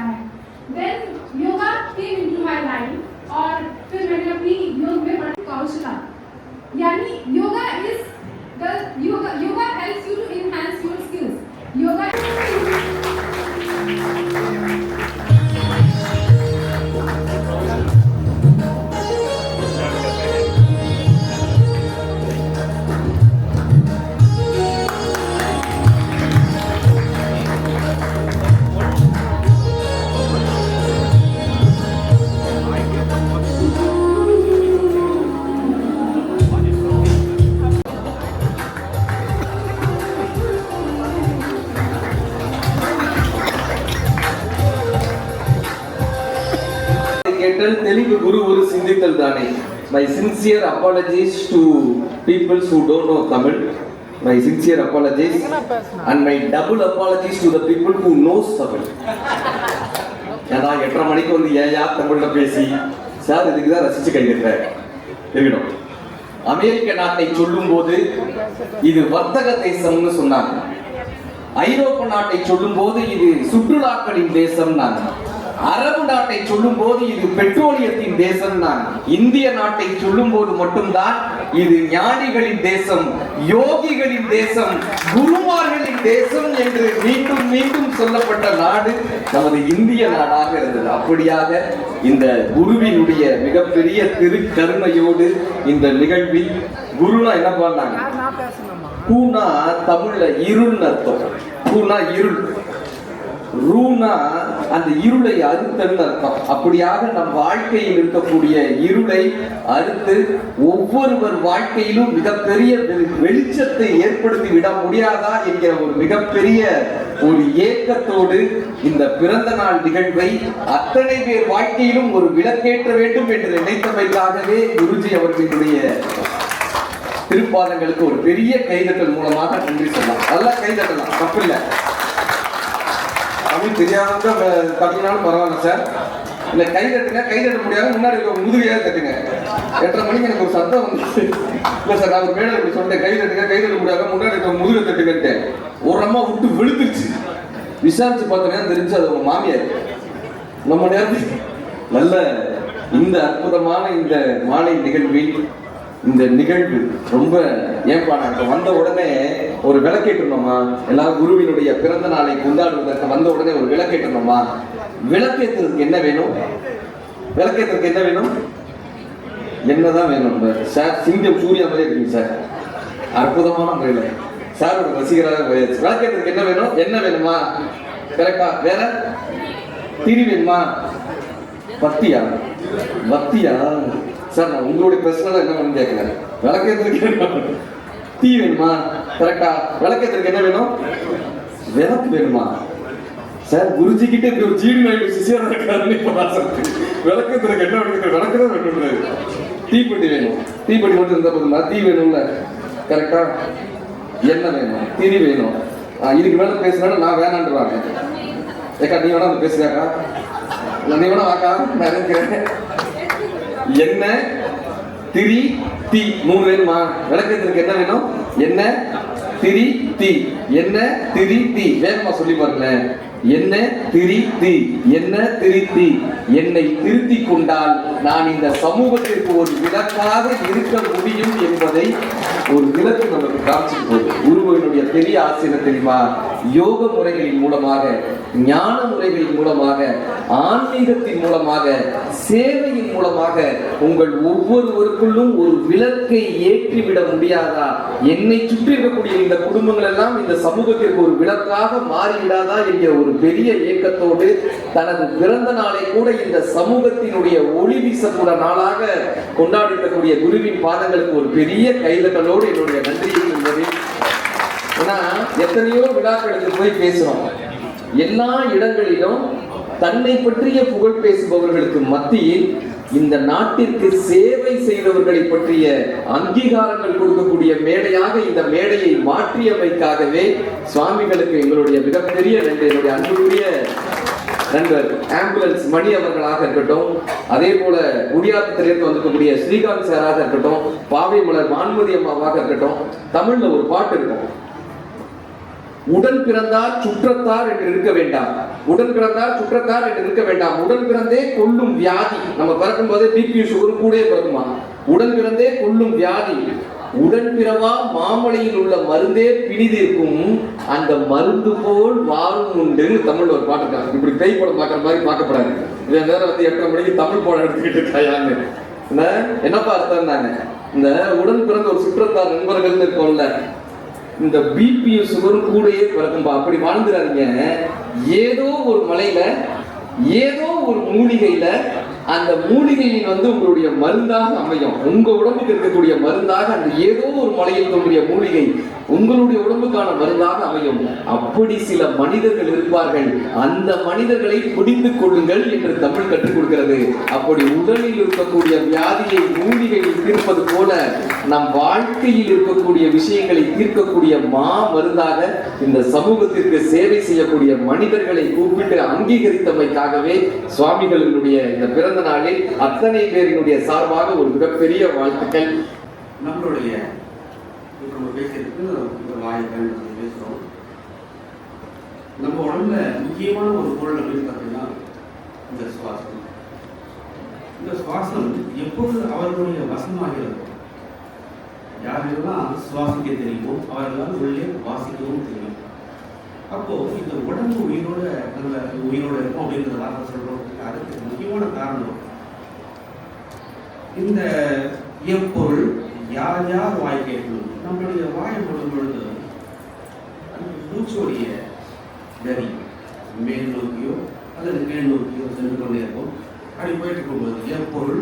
है। Then yoga came into my life और फिर मैंने अपनी योग में पढ़ा कौशल यानी yoga is the yoga helps you to enhance your skills. Yoga Telugu குரு ஒரு சிந்தித்தல் தானே. My sincere apologies to people who don't know Tamil. My sincere apologies and my double apologies to the people who knows Tamil. ஏன்னா 8:30 மணிக்கு வந்து ஏயா தமிழ்ல பேசி sir இதுக்கு தான் ரசிச்சு கைவிடுறேன் இருக்கணும். அமெரிக்க நாட்டை சொல்லும் போது இது வர்த்தக தேசம்னு சொன்னாங்க. ஐரோப்பா நாட்டை சொல்லும் போது இது சுற்றுலாக்களின் தேசம் நாங்க. அரபு நாட்டை சொல்லும் போது இது பெட்ரோலியத்தின் தேசம் தான். இந்திய நாட்டை சொல்லும் போது மட்டும்தான் இது ஞானிகளின் தேசம், யோகிகளின் தேசம், குருமார்களின் தேசம் என்று மீண்டும் மீண்டும் சொல்லப்பட்ட நாடு நமது இந்திய நாடாக இருந்தது. அப்படியாக இந்த குருவினுடைய மிகப்பெரிய திருக்கருணையோடு இந்த நிகழ்வில் குருனா என்ன பண்ணாங்க? கூனா தமிழ்ல இருள் அர்த்தம். கூனா இருள், ரூனா அந்த இருளை அறுத்தல் அர்த்தம். அப்படியாக நம் வாழ்க்கையில் இருக்கக்கூடிய இருளை அறுத்து ஒவ்வொருவர் வாழ்க்கையிலும் மிகப்பெரிய வெளிச்சத்தை ஏற்படுத்தி விட முடியாதா என்கிற ஒரு மிகப்பெரிய ஒரு ஏக்கத்தோடு இந்த பிறந்த நாள் நிகழ்வை அத்தனை பேர் வாழ்க்கையிலும் ஒரு விளக்கேற்ற வேண்டும் என்று நினைத்தமைக்காகவே குருஜி அவர்களுடைய திருப்பாதங்களுக்கு ஒரு பெரிய கைதட்டல் மூலமாக நன்றி சொல்லலாம். நல்லா கைதட்டலாம், தப்பில்லை. தமிழ் தெரியாத தட்டினாலும் பரவாயில்ல சார். இல்லை கை தட்டுங்க, கை தட்ட முடியாது முன்னாடி முதுகையாக தட்டுங்க. 8:30 மணிக்கு எனக்கு ஒரு சத்தம் வந்துச்சு. இல்லை சார் நான் ஒரு மேலே இப்படி சொன்னேன், கை தட்டுங்க, கை தட்ட முடியாது முன்னாடி இருக்க முதுகை தட்டுங்கன்ட்டு ஒரு அம்மா விட்டு வெளுத்துருச்சு. விசாரிச்சு பார்த்தோன்னா தெரிஞ்சு அது உங்க மாமியார். நம்ம நேரத்துக்கு நல்ல இந்த அற்புதமான இந்த மாலை நிகழ்வில் இந்த நிகழ்வு ரொம்ப ஏன்பா நாங்கள் வந்த உடனே ஒரு விளக்கேற்றணுமா, எல்லாரும் குருவினுடைய பிறந்த நாளை கொண்டாடுவதற்கு வந்த உடனே ஒரு விளக்கேற்றணுமா? விளக்கேற்றதுக்கு என்ன வேணும்? விளக்கேற்றதுக்கு என்ன வேணும்? என்னதான் வேணும் சார்? சிங்கம் சூர்யா மாதிரி இருக்கீங்க சார், அற்புதமான முறையில் சாரோட ரசிகராக போயாச்சு. விளக்கேற்றதுக்கு என்ன வேணும்? என்ன வேணுமா? கரெக்டா? வேற திரி வேணுமா? பக்தியா? பக்தியா சார்? நான் உங்களுடைய பிரச்சனை என்ன வேணும் கேட்கிறேன். விளக்கேற்றதுக்கு தீ வேணுமா? கரெக்டா? விளக்கேற்றதுக்கு என்ன வேணும்? விளக்கு வேணுமா? சார் குருஜி கிட்ட இப்படி ஒரு ஜீடி நாயுடு சிசியா இருக்காருன்னு விளக்கேற்றதுக்கு என்ன வேணும்? விளக்குதான் வேணும். தீப்பெட்டி வேணும். தீப்பெட்டி மட்டும் இருந்தா போதுமா? தீ வேணும்ல, கரெக்டா? என்ன வேணும்? திரி வேணும். இதுக்கு மேல பேசுனா நான் வேணான்றாங்க. ஏக்கா நீ வேணா வந்து பேசுறியாக்கா? நீ வேணா வாக்கா, நான் நினைக்கிறேன். என்ன, திரி, தீ 3 வேணுமா? விளக்கத்திற்கு என்ன வேணும்? என்ன, திரி, தீ. என்ன, திரி, தீ. வேகமா சொல்லி பாருங்களேன். என்ன, திரி, தீ. என்ன, திரி, தீ. என்னை திருத்திக் கொண்டால் நான் இந்த சமூகத்திற்கு ஒரு விளக்காக இருக்க முடியும் என்பதை ஒரு விளக்கு நமக்கு காட்சி போகுது. குருவினுடைய பெரிய ஆசிரியர் தெரியுமா? யோக முறைகளின் மூலமாக, ஞான முறைகளின் மூலமாக, ஆன்மீகத்தின் மூலமாக, சேவையின் மூலமாக உங்கள் ஒவ்வொருவருக்குள்ளும் ஒரு விளக்கை ஏற்றிவிட முடியாதா? என்னை சுற்றி இருக்கக்கூடிய இந்த குடும்பங்கள் எல்லாம் இந்த சமூகத்திற்கு ஒரு விளக்காக மாறிவிடாதா என்கிற ஒரு பெரிய ஏக்கத்தோடு தனது பிறந்த நாளை கூட இந்த சமூகத்தினுடைய ஒளி வீசக்கூட நாளாக கொண்டாடிருக்கக்கூடிய குருவின் பாதங்களுக்கு ஒரு பெரிய கைதட்டலோடு என்னுடைய நன்றியை என்பது. ஏன்னா எத்தனையோ விழாக்களுக்கு போய் பேசுறோம், எல்லா இடங்களிலும் தன்னை பற்றிய புகழ் பேசுபவர்களுக்கு மத்தியில் இந்த நாட்டிற்கு சேவை செய்தவர்களை பற்றிய அங்கீகாரங்கள் கொடுக்கக்கூடிய மேடையாக இந்த மேடையை மாற்றியமைக்காகவே சுவாமிகளுக்கு எங்களுடைய மிகப்பெரிய நன்றி. என்னுடைய அன்புக்குரிய நண்பர் ஆம்புலன்ஸ் மணி அவர்களாக இருக்கட்டும், அதே போல குடியாத்தத்திலிருந்து வந்திருக்கக்கூடிய ஸ்ரீகாந்த் சாராக இருக்கட்டும், பாவை மலர் வான்மதி அம்மாவாக இருக்கட்டும். தமிழ்ல ஒரு பாட்டு இருக்கும், உடன் பிறந்தார் சுற்றத்தார் என்று இருக்க வேண்டாம். உடன் பிறந்தார் சுற்றத்தார் என்று இருக்க வேண்டாம். உடன் பிறந்தே கொல்லும் வியாதி. நம்ம பிறக்கும் போதே பிபி சுகர் கூட பிறக்குமா? உடன் பிறந்தே கொல்லும் வியாதி. உடன் பிறவா மாமலையில் உள்ள மருந்தே பிணிதிருக்கும் அந்த மருந்து போல் வாரும் உண்டு. தமிழ்ல ஒரு பாட்டு இருக்காங்க. இப்படி பேய் படம் பார்க்குற மாதிரி பார்க்கப்படாது. இவன் நேரம் 8:30 மணிக்கு தமிழ் படம் எடுத்துக்கிட்டு இருக்காயான்னு என்னப்பா அர்த்தம் தானே. இந்த உடன் பிறந்த ஒரு சுற்றத்தார் நண்பர்கள் இருக்கோம்ல, இந்த பிபி சுகரும் கூடயே பிறக்கும்பா. அப்படி வாழ்ந்துடாதீங்க. ஏதோ ஒரு மலையில ஏதோ ஒரு மூலிகையில அந்த மூலிகையின் உங்களுடைய மருந்தாக அமையும். உங்க உடம்புக்கு இருக்கக்கூடிய மருந்தாக அந்த ஏதோ ஒரு மலையில் இருக்கக்கூடிய மூலிகை உங்களுடைய உடம்புக்கான மருந்தாக அமையும். அப்படி சில மனிதர்கள் இருப்பார்கள். அந்த மனிதர்களை பிடித்துக் கொள்ளுங்கள் என்று தமிழ் கற்றுக் கொடுக்கிறது. அப்படி உடலில் இருக்கக்கூடிய வியாதியை மூலிகையில் தீர்ப்பது போல நம் வாழ்க்கையில் இருக்கக்கூடிய விஷயங்களை தீர்க்கக்கூடிய மருந்தாக இந்த சமூகத்திற்கு சேவை செய்யக்கூடிய மனிதர்களை கூப்பிட்டு அங்கீகரித்தமைக்காகவே சுவாமிகளினுடைய இந்த பிறந்த நாளில் அத்தனை பேரினுடைய சார்பாக ஒரு மிகப்பெரிய வாழ்த்துக்கள். நம்மளுடைய பேசுறதுக்கு பேசுறோம். நம்ம உடம்புல முக்கியமான ஒரு பொருள் அப்படின்னு பார்த்தீங்கன்னா இந்த சுவாசம். இந்த சுவாசம் எப்பொழுது அவர்களுடைய வசமாகிறது, யாரெல்லாம் சுவாசிக்க தெரியுமோ அவர்களால் உள்ளே வாசிக்கவும் தெரியும். அப்போ இந்த உடம்பு உயிரோட நம்ம உயிரோட இருக்கும் அப்படின்றத வார்த்தை சொல்றோம். அதுக்கு முக்கியமான காரணம் இந்த எப்பொருள் யார் யார் வாய் கேட்கணும். நம்மளுடைய வாயை மூடும் பொழுது அந்த மூச்சோடைய கதி மேல் நோக்கியோ அல்லது கீழ் நோக்கியோ சென்று கொண்டே இருக்கும். அப்படி போயிட்டு இருக்கும்போது எப்பொருள்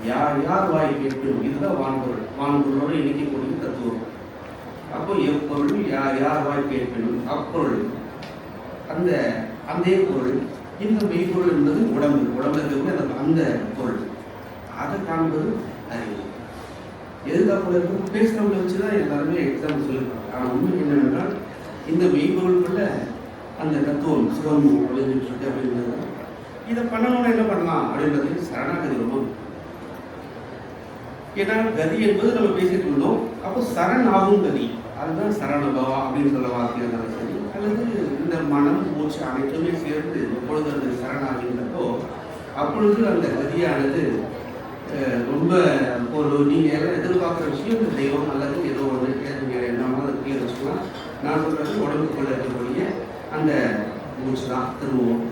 யார் யார் வாய் கேட்கணும், இதுதான் வான்பொருள். வான்பொருளோடு இணைக்கக்கூடிய தத்துவம். அப்போ எப்பொருள் யார் யார் வாய் கேட்கணும், அப்பொருள் அந்த அந்த பொருள். இந்த மெய்ப்பொருள் என்பது உடம்பு. உடம்புல இருக்கக்கூடிய அந்த பொருள். அதை காண்பது அறிவு. எதுக்காக இருக்கும் பேசுறவங்களை வச்சுதான் எல்லாருமே எக்ஸாம்பிள் சொல்லியிருக்காங்க. ஆனால் உண்மை என்னவென்றால் இந்த மெய்ப்பொருளுக்குள்ள அந்த தத்துவம் சுகம் விளைஞ்சிட்டு இருக்கு அப்படின்றது. இதை பண்ணணும்னா என்ன பண்ணலாம் அப்படின்றது சரணாகதி ரொம்ப. ஏன்னா கதி என்பது நம்ம பேசிட்டு இருந்தோம். அப்போ சரண் ஆகும் கதி, அதுதான் சரணபவா அப்படின்னு சொல்ல வார்த்தையாக சரி. அல்லது இந்த மனம் மூச்சு அனைத்துமே சேர்ந்து எப்பொழுது அது சரணாகின்றதோ அப்பொழுது அந்த கதியானது ரொம்ப ஒரு நீங்கள் எதிர்பார்க்குற விஷயம் இந்த தெய்வம் அல்லது ஏதோ ஒன்று நீங்கள் என்னமா அதை கீழே வச்சுக்கலாம். நான் சொல்கிறது உடம்புக்குள்ள இருக்கக்கூடிய அந்த மூச்சு தான் திரும்பவும்.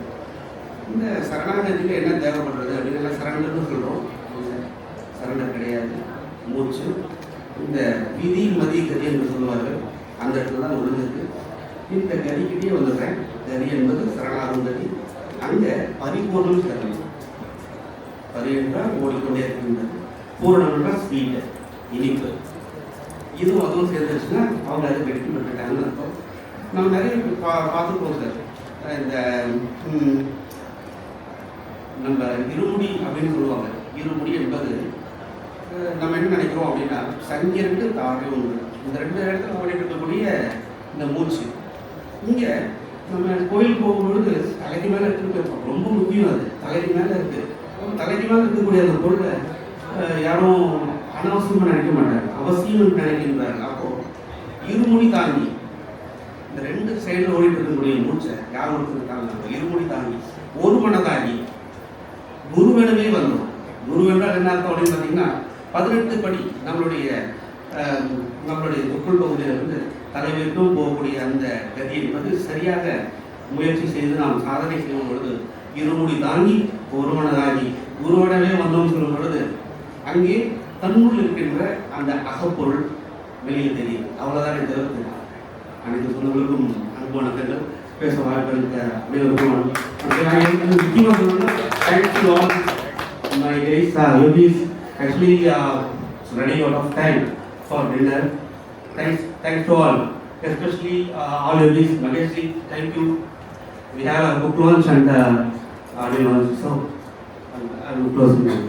இந்த சரணாகதியில் என்ன தேவைப்படுறது அப்படின்னு சரணன்னு சொல்கிறோம். சரணம் கிடையாது, மூச்சு. இந்த விதி மதி கதி என்று சொல்லுவார்கள், அந்த இடத்துல தான் விழுந்திருக்கு. இந்த கதிக்கிட்டே வந்துடுறேன். கதி என்பது சரணாகும் கதி. அங்கே பரிபூர்ணம் சரணம். பரி என்றால் ஓடிக்கொண்டே இருக்கின்றது, பூரணம் என்றால் ஸ்வீட்டு இனிப்பு. இதுவும் அதுவும் சேர்ந்துச்சுன்னா அவங்க அதை வெற்றி பெற்றுட்டாங்கன்னு அர்த்தம். நம்ம நிறைய பார்த்துக்கோம் சார். இந்த நம்ம இருமுடி அப்படின்னு சொல்லுவாங்க. இருமுடி என்பது நம்ம என்ன நினைக்கிறோம் அப்படின்னா சங்கிரண்டு தாரை ஒன்று, இந்த ரெண்டு இடத்துல ஓடிட்டு இருக்கக்கூடிய இந்த மூச்சு. இங்கே நம்ம கோயில் போகும்பொழுது தலைக்கு மேலே இருக்கு, ரொம்ப முக்கியம். அது தலைக்கு மேலே இருக்கு. தலைக்கு மேலே இருக்கக்கூடிய அந்த பொருளை யாரும் அனாவசியமாக நினைக்க மாட்டாங்க, அவசியம் நினைக்கின்றாங்க. அப்போ இருமுடி தாங்கி இந்த ரெண்டு சைடில் ஓடிட்டு இருக்கக்கூடிய மூச்சை யார் ஒருத்தருக்காங்க இருமுடி தாங்கி ஒரு மனை தாங்கி குருவெனவே வந்தோம். குருவென்றால் என்ன அர்த்தம் அப்படின்னு பார்த்தீங்கன்னா 18 படி நம்மளுடைய தொக்குள் பகுதியிலிருந்து தலைவருக்கும் போகக்கூடிய அந்த கதி என்பது சரியாக முயற்சி செய்து நாம் சாதனை செய்யும் பொழுது இருமுடி தாங்கி ஒருவனதாகி குருவனவே வந்தோம் சொல்லும் பொழுது அங்கே தன்னுள் இருக்கின்ற அந்த அகப்பொருள் வெளியில் தெரியும். அவ்வளோதான் இந்த அனைத்து சொந்தங்களுக்கும் அனுபவங்கள் பேச வாய்ப்பு முக்கியமாக சொல்லணும். Thanks to all my guys, yogis actually running out of time for dinner. Thanks to all, especially all yogis. Magesh, thank you. We have a book launch and audio launch, so I will close now.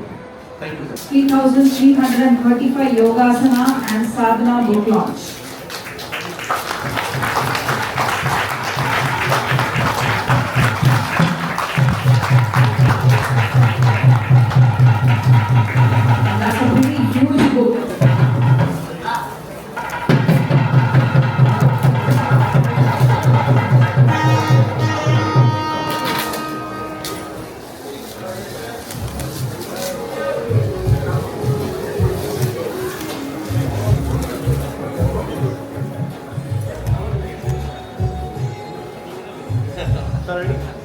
Thank you, sir. 3,335 Yogasana and Sadhana book launch. That's a very huge book. ready?